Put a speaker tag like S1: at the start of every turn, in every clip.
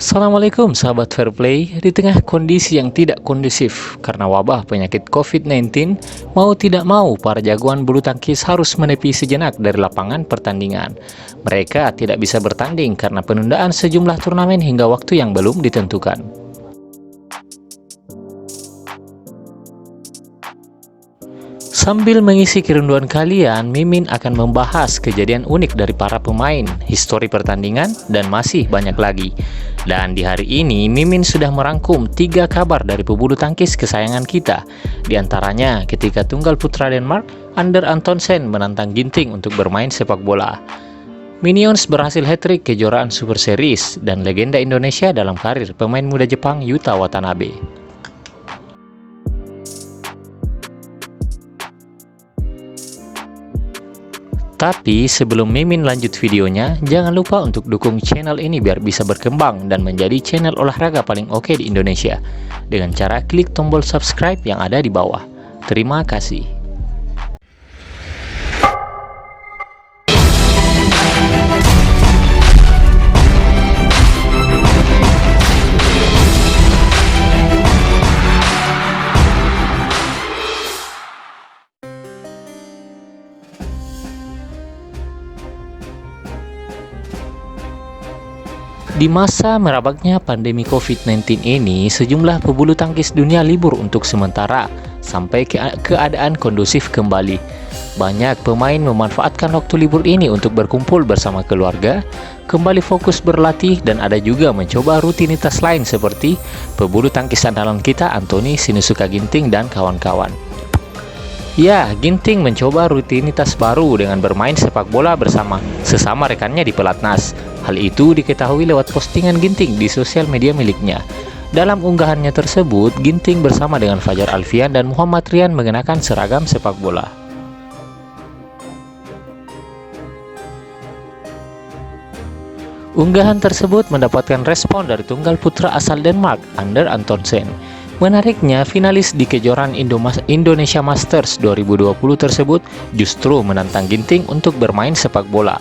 S1: Assalamualaikum sahabat Fair Play. Di tengah kondisi yang tidak kondusif karena wabah penyakit COVID-19, mau tidak mau para jagoan bulu tangkis harus menepi sejenak dari lapangan pertandingan. Mereka tidak bisa bertanding karena penundaan sejumlah turnamen hingga waktu yang belum ditentukan. Sambil mengisi kerinduan kalian, Mimin akan membahas kejadian unik dari para pemain, histori pertandingan, dan masih banyak lagi. Dan di hari ini, Mimin sudah merangkum 3 kabar dari pebulu tangkis kesayangan kita. Di antaranya, ketika tunggal putra Denmark, Ander Antonsen menantang Ginting untuk bermain sepak bola. Minions berhasil hat-trick kejuaraan Super Series, dan legenda Indonesia dalam karir pemain muda Jepang Yuta Watanabe. Tapi sebelum Mimin lanjut videonya, jangan lupa untuk dukung channel ini biar bisa berkembang dan menjadi channel olahraga paling oke di Indonesia dengan cara klik tombol subscribe yang ada di bawah. Terima kasih. Di masa merabaknya pandemi COVID-19 ini, sejumlah pebulu tangkis dunia libur untuk sementara, sampai keadaan kondusif kembali. Banyak pemain memanfaatkan waktu libur ini untuk berkumpul bersama keluarga, kembali fokus berlatih, dan ada juga mencoba rutinitas lain seperti pebulu tangkis andalan kita Anthony Sinisuka Ginting dan kawan-kawan. Ya, Ginting mencoba rutinitas baru dengan bermain sepak bola bersama sesama rekannya di pelatnas. Hal itu diketahui lewat postingan Ginting di sosial media miliknya. Dalam unggahannya tersebut, Ginting bersama dengan Fajar Alfian dan Muhammad Rian mengenakan seragam sepak bola. Unggahan tersebut mendapatkan respon dari tunggal putra asal Denmark, Ander Antonsen. Menariknya, finalis di kejuaraan Indonesia Masters 2020 tersebut justru menantang Ginting untuk bermain sepak bola.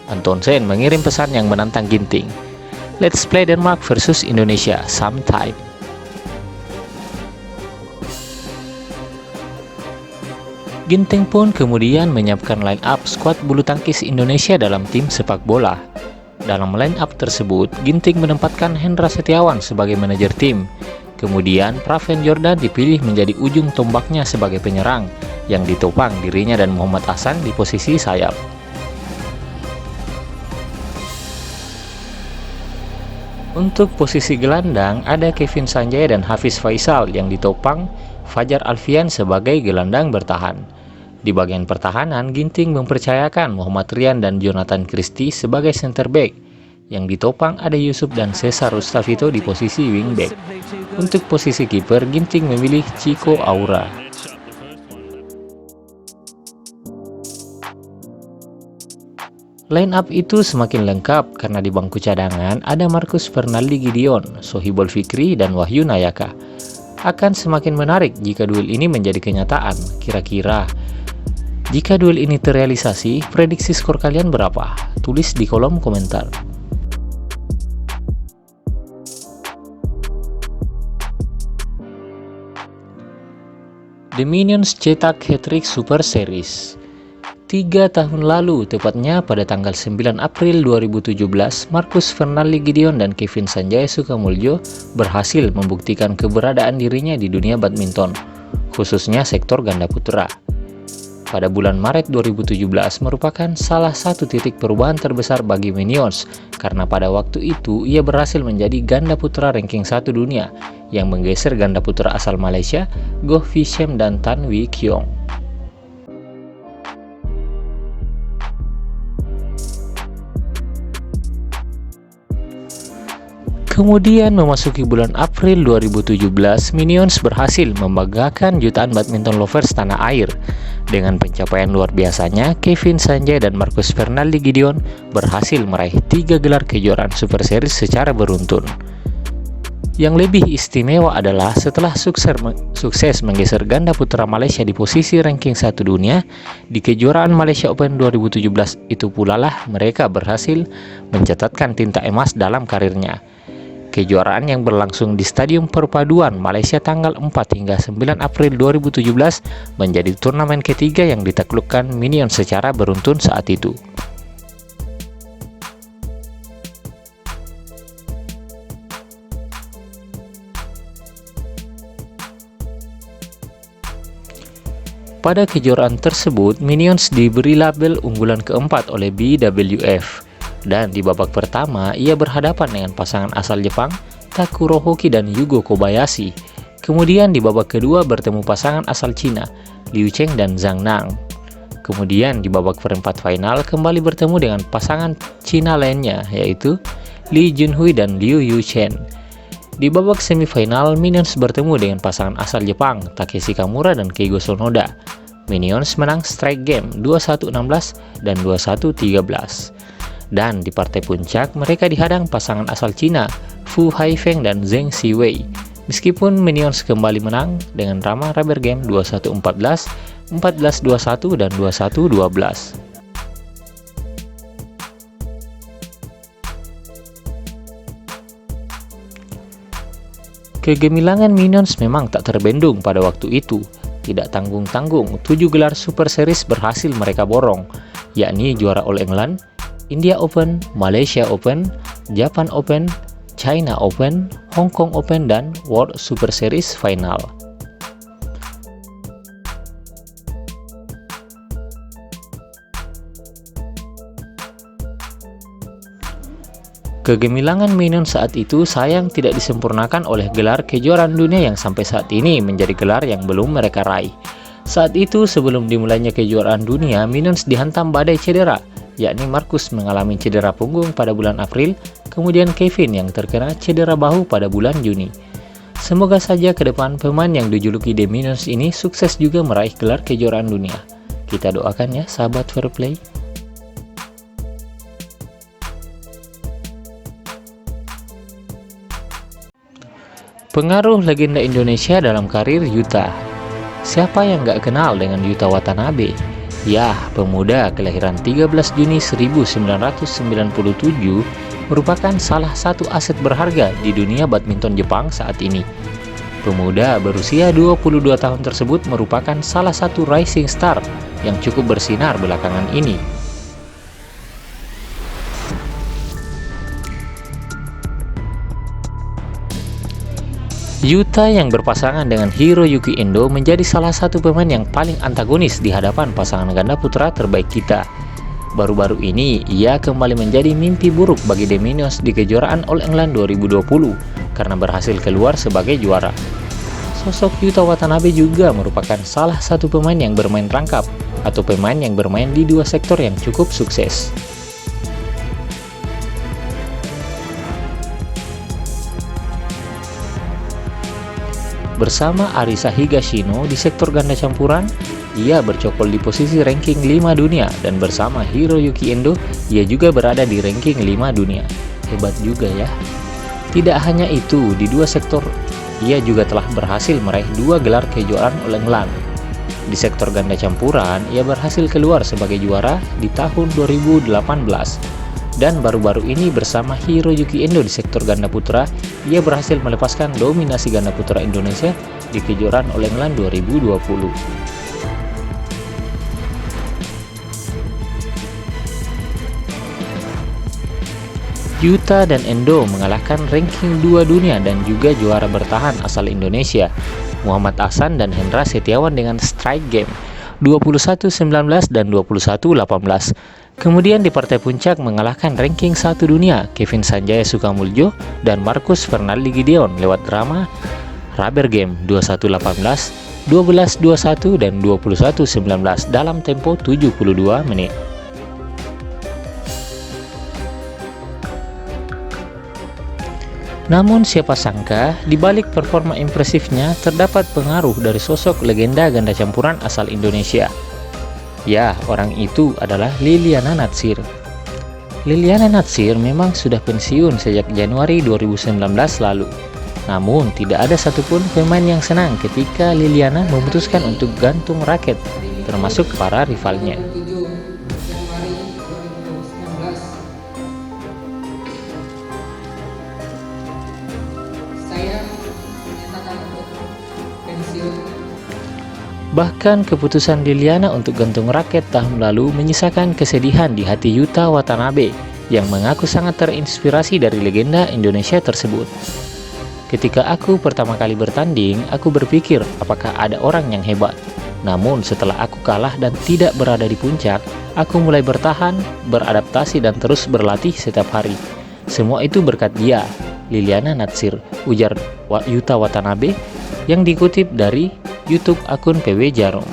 S1: Antonsen mengirim pesan yang menantang Ginting. Let's play Denmark versus Indonesia sometime. Ginting pun kemudian menyiapkan line up skuad bulu tangkis Indonesia dalam tim sepak bola. Dalam line up tersebut, Ginting menempatkan Hendra Setiawan sebagai manajer tim. Kemudian, Praven Jordan dipilih menjadi ujung tombaknya sebagai penyerang, yang ditopang dirinya dan Muhammad Ahsan di posisi sayap. Untuk posisi gelandang, ada Kevin Sanjaya dan Hafiz Faisal yang ditopang Fajar Alfian sebagai gelandang bertahan. Di bagian pertahanan, Ginting mempercayakan Muhammad Rian dan Jonathan Christie sebagai center back. Yang ditopang ada Yusuf dan Cesar Rustavito di posisi wingback. Untuk posisi kiper, Ginting memilih Chico Aura. Line up itu semakin lengkap karena di bangku cadangan ada Marcus Fernaldi Gideon, Sohibul Fikri, dan Wahyu Nayaka. Akan semakin menarik jika duel ini menjadi kenyataan. Kira-kira, jika duel ini terrealisasi, prediksi skor kalian berapa? Tulis di kolom komentar. The Minions cetak hat-trick Super Series. 3 tahun lalu, tepatnya pada tanggal 9 April 2017, Marcus Fernaldi Gideon dan Kevin Sanjaya Sukamuljo berhasil membuktikan keberadaan dirinya di dunia badminton, khususnya sektor ganda putra. Pada bulan Maret 2017 merupakan salah satu titik perubahan terbesar bagi Minions, karena pada waktu itu ia berhasil menjadi ganda putra ranking 1 dunia, yang menggeser ganda putra asal Malaysia, Goh Wei Shem dan Tan Wee Kiong. Kemudian memasuki bulan April 2017, Minions berhasil membanggakan jutaan badminton lovers tanah air. Dengan pencapaian luar biasanya, Kevin Sanjaya dan Marcus Fernaldi Gideon berhasil meraih 3 gelar kejuaraan Super Series secara beruntun. Yang lebih istimewa adalah setelah sukses menggeser ganda putra Malaysia di posisi ranking 1 dunia di kejuaraan Malaysia Open 2017, itu pula lah mereka berhasil mencatatkan tinta emas dalam karirnya. Kejuaraan yang berlangsung di Stadium Perpaduan Malaysia tanggal 4 hingga 9 April 2017 menjadi turnamen ketiga yang ditaklukkan Minions secara beruntun saat itu. Pada kejuaraan tersebut, Minions diberi label unggulan keempat oleh BWF. Dan di babak pertama, ia berhadapan dengan pasangan asal Jepang, Takuro Hoki dan Yugo Kobayashi. Kemudian di babak kedua bertemu pasangan asal Cina, Liu Cheng dan Zhang Nang. Kemudian di babak perempat final kembali bertemu dengan pasangan Cina lainnya, yaitu Lee Junhui dan Liu Yuchen. Di babak semifinal, Minions bertemu dengan pasangan asal Jepang, Takeshi Kamura dan Keigo Sonoda. Minions menang strike game 21-16 dan 21-13. Dan di partai puncak, mereka dihadang pasangan asal Cina, Fu Haifeng dan Zheng Siwei. Meskipun Minions kembali menang dengan drama rubber game 21-14, 14-21, dan 21-12. Kegemilangan Minions memang tak terbendung pada waktu itu. Tidak tanggung-tanggung, 7 gelar Super Series berhasil mereka borong, yakni juara All England, India Open, Malaysia Open, Japan Open, China Open, Hong Kong Open, dan World Super Series Final. Kegemilangan Minions saat itu sayang tidak disempurnakan oleh gelar kejuaraan dunia yang sampai saat ini menjadi gelar yang belum mereka raih. Saat itu sebelum dimulainya kejuaraan dunia, Minions dihantam badai cedera, yakni Marcus mengalami cedera punggung pada bulan April, kemudian Kevin yang terkena cedera bahu pada bulan Juni. Semoga saja ke depan pemain yang dijuluki The Minions ini sukses juga meraih gelar kejuaraan dunia. Kita doakan ya sahabat Fair Play. Pengaruh legenda Indonesia dalam karir Yuta. Siapa yang gak kenal dengan Yuta Watanabe? Ya, pemuda kelahiran 13 Juni 1997 merupakan salah satu aset berharga di dunia badminton Jepang saat ini. Pemuda berusia 22 tahun tersebut merupakan salah satu rising star yang cukup bersinar belakangan ini. Yuta yang berpasangan dengan Hiroyuki Endo menjadi salah satu pemain yang paling antagonis di hadapan pasangan ganda putra terbaik kita. Baru-baru ini, ia kembali menjadi mimpi buruk bagi The Minions di kejuaraan All England 2020 karena berhasil keluar sebagai juara. Sosok Yuta Watanabe juga merupakan salah satu pemain yang bermain rangkap atau pemain yang bermain di dua sektor yang cukup sukses. Bersama Arisa Higashino di sektor ganda campuran, ia bercokol di posisi ranking 5 dunia, dan bersama Hiroyuki Endo, ia juga berada di ranking 5 dunia. Hebat juga ya. Tidak hanya itu, di dua sektor, ia juga telah berhasil meraih 2 gelar kejuaraan All England. Di sektor ganda campuran, ia berhasil keluar sebagai juara di tahun 2018. Dan baru-baru ini bersama Hiroyuki Endo di sektor ganda putra, ia berhasil melepaskan dominasi ganda putra Indonesia di kejuaraan All England 2020. Yuta dan Endo mengalahkan ranking 2 dunia dan juga juara bertahan asal Indonesia, Muhammad Ahsan dan Hendra Setiawan dengan strike game 21-19 dan 21-18. Kemudian di partai puncak mengalahkan ranking 1 dunia Kevin Sanjaya Sukamuljo dan Marcus Fernaldi Gideon lewat drama rubber game 21-18, 12-21 dan 21-19 dalam tempo 72 menit. Namun siapa sangka, di balik performa impresifnya terdapat pengaruh dari sosok legenda ganda campuran asal Indonesia. Ya, orang itu adalah Liliana Natsir. Liliana Natsir memang sudah pensiun sejak Januari 2019 lalu. Namun, tidak ada satupun pemain yang senang ketika Liliana memutuskan untuk gantung raket, termasuk para rivalnya. Bahkan keputusan Liliana untuk gantung raket tahun lalu menyisakan kesedihan di hati Yuta Watanabe yang mengaku sangat terinspirasi dari legenda Indonesia tersebut. Ketika aku pertama kali bertanding, aku berpikir apakah ada orang yang hebat. Namun setelah aku kalah dan tidak berada di puncak, aku mulai bertahan, beradaptasi dan terus berlatih setiap hari. Semua itu berkat dia, Liliana Natsir, ujar Yuta Watanabe yang dikutip dari YouTube akun PW Jarum.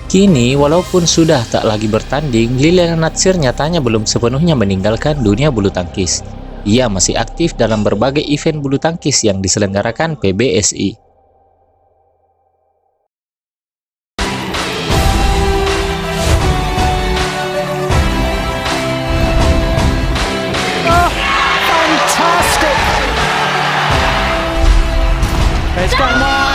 S1: Kini, walaupun sudah tak lagi bertanding, Liliana Natsir nyatanya belum sepenuhnya meninggalkan dunia bulu tangkis. Ia masih aktif dalam berbagai event bulu tangkis yang diselenggarakan PBSI.
S2: It's gone wide.